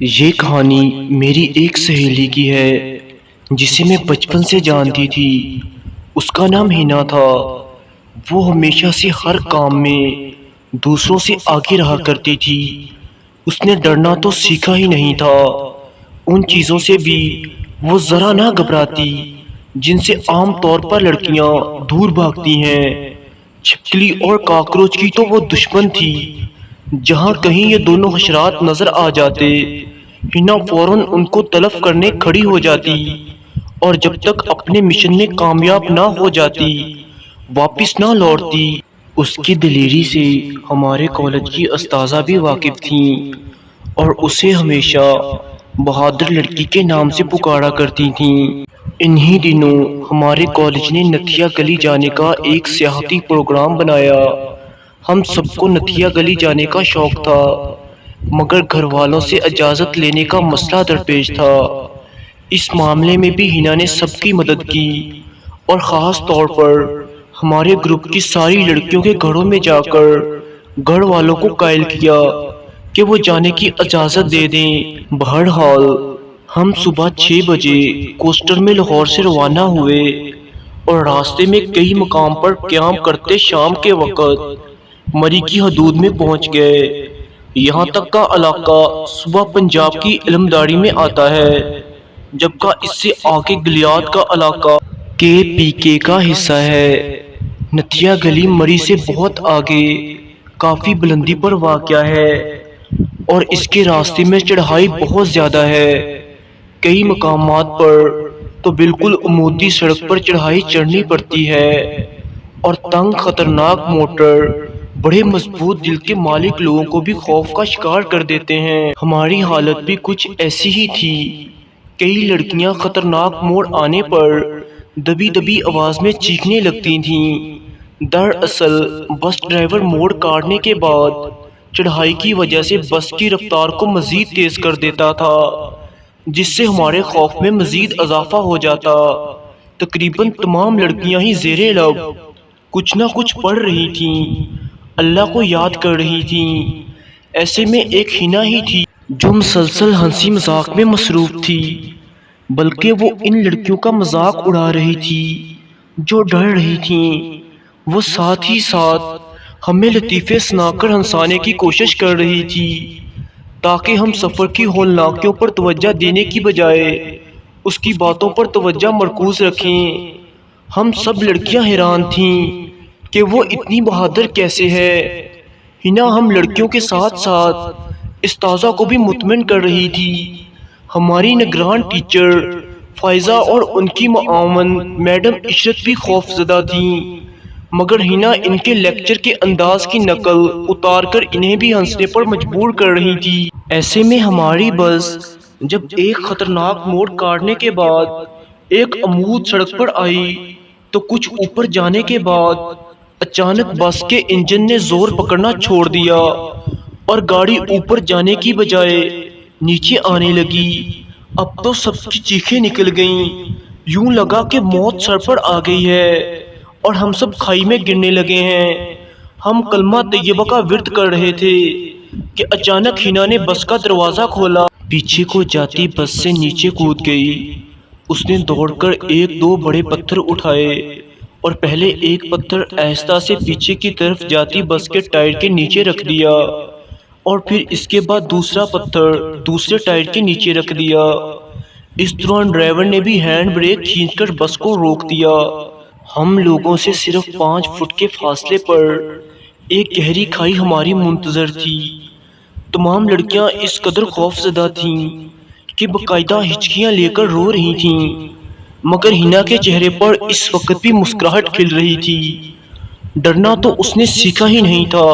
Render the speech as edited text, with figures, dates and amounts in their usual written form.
یہ کہانی میری ایک سہیلی کی ہے جسے میں بچپن سے جانتی تھی۔ اس کا نام ہینا تھا۔ وہ ہمیشہ سے ہر کام میں دوسروں سے آگے رہا کرتی تھی۔ اس نے ڈرنا تو سیکھا ہی نہیں تھا۔ ان چیزوں سے بھی وہ ذرا نہ گھبراتی جن سے عام طور پر لڑکیاں دور بھاگتی ہیں۔ چھپکلی اور کاکروچ کی تو وہ دشمن تھی۔ جہاں کہیں یہ دونوں حشرات نظر آ جاتے، ہینا فوراً ان کو تلف کرنے کھڑی ہو جاتی اور جب تک اپنے مشن میں کامیاب نہ ہو جاتی واپس نہ لوٹتی۔ اس کی دلیری سے ہمارے کالج کی استاذہ بھی واقف تھیں اور اسے ہمیشہ بہادر لڑکی کے نام سے پکارا کرتی تھیں۔ انہی دنوں ہمارے کالج نے نتھیا گلی جانے کا ایک سیاحتی پروگرام بنایا۔ ہم سب کو نتھیا گلی جانے کا شوق تھا، مگر گھر والوں سے اجازت لینے کا مسئلہ درپیش تھا۔ اس معاملے میں بھی ہینا نے سب کی مدد کی اور خاص طور پر ہمارے گروپ کی ساری لڑکیوں کے گھروں میں جا کر گھر والوں کو قائل کیا کہ وہ جانے کی اجازت دے دیں۔ بہرحال ہم صبح 6 بجے کوسٹر میں لاہور سے روانہ ہوئے اور راستے میں کئی مقام پر قیام کرتے شام کے وقت مری کی حدود میں پہنچ گئے۔ یہاں تک کا علاقہ صوبہ پنجاب کی علمداری میں آتا ہے، جبکہ اس سے آگے گلیات کا علاقہ KPK کا حصہ ہے۔ نتھیا گلی مری سے بہت آگے کافی بلندی پر واقع ہے اور اس کے راستے میں چڑھائی بہت زیادہ ہے۔ کئی مقامات پر تو بالکل عمودی سڑک پر چڑھائی چڑھنی پڑتی ہے اور تنگ خطرناک موٹر بڑے مضبوط دل کے مالک لوگوں کو بھی خوف کا شکار کر دیتے ہیں۔ ہماری حالت بھی کچھ ایسی ہی تھی۔ کئی لڑکیاں خطرناک موڑ آنے پر دبی دبی آواز میں چیخنے لگتی تھیں۔ دراصل بس ڈرائیور موڑ کاٹنے کے بعد چڑھائی کی وجہ سے بس کی رفتار کو مزید تیز کر دیتا تھا، جس سے ہمارے خوف میں مزید اضافہ ہو جاتا۔ تقریباً تمام لڑکیاں ہی زیر لب کچھ نہ کچھ پڑھ رہی تھیں، اللہ کو یاد کر رہی تھیں۔ ایسے میں ایک ہینا ہی تھی جو مسلسل ہنسی مذاق میں مصروف تھی، بلکہ وہ ان لڑکیوں کا مذاق اڑا رہی تھی جو ڈر رہی تھیں۔ وہ ساتھ ہی ساتھ ہمیں لطیفے سنا کر ہنسانے کی کوشش کر رہی تھی تاکہ ہم سفر کی ہولناکیوں پر توجہ دینے کی بجائے اس کی باتوں پر توجہ مرکوز رکھیں۔ ہم سب لڑکیاں حیران تھیں کہ وہ اتنی بہادر کیسے ہے۔ ہینا ہم لڑکیوں کے ساتھ ساتھ استاذہ کو بھی مطمئن کر رہی تھی۔ ہماری نگران ٹیچر فائزہ اور ان کی معاون میڈم عشرت بھی خوف زدہ تھیں، مگر ہینا ان کے لیکچر کے انداز کی نقل اتار کر انہیں بھی ہنسنے پر مجبور کر رہی تھی۔ ایسے میں ہماری بس جب ایک خطرناک موڑ کاٹنے کے بعد ایک عمود سڑک پر آئی تو کچھ اوپر جانے کے بعد اچانک بس کے انجن نے زور پکڑنا چھوڑ دیا اور گاڑی اوپر جانے کی بجائے نیچے آنے لگی۔ اب تو سب کی چیخیں نکل گئیں، یوں لگا کہ موت سر پر آ گئی ہے اور ہم سب کھائی میں گرنے لگے ہیں۔ ہم کلمہ طیبہ کا ورد کر رہے تھے کہ اچانک ہینا نے بس کا دروازہ کھولا۔ پیچھے کو جاتی بس سے نیچے کود گئی۔ اس نے دوڑ کر ایک دو بڑے پتھر اٹھائے اور پہلے ایک پتھر آہستہ سے پیچھے کی طرف جاتی بس کے ٹائر کے نیچے رکھ دیا اور پھر اس کے بعد دوسرا پتھر دوسرے ٹائر کے نیچے رکھ دیا۔ اس دوران ڈرائیور نے بھی ہینڈ بریک کھینچ کر بس کو روک دیا۔ ہم لوگوں سے صرف 5 فٹ کے فاصلے پر ایک گہری کھائی ہماری منتظر تھی۔ تمام لڑکیاں اس قدر خوف زدہ تھیں کہ باقاعدہ ہچکیاں لے کر رو رہی تھیں، مگر ہینا کے چہرے پر اس وقت بھی مسکراہٹ کھل رہی تھی۔ ڈرنا تو اس نے سیکھا ہی نہیں تھا۔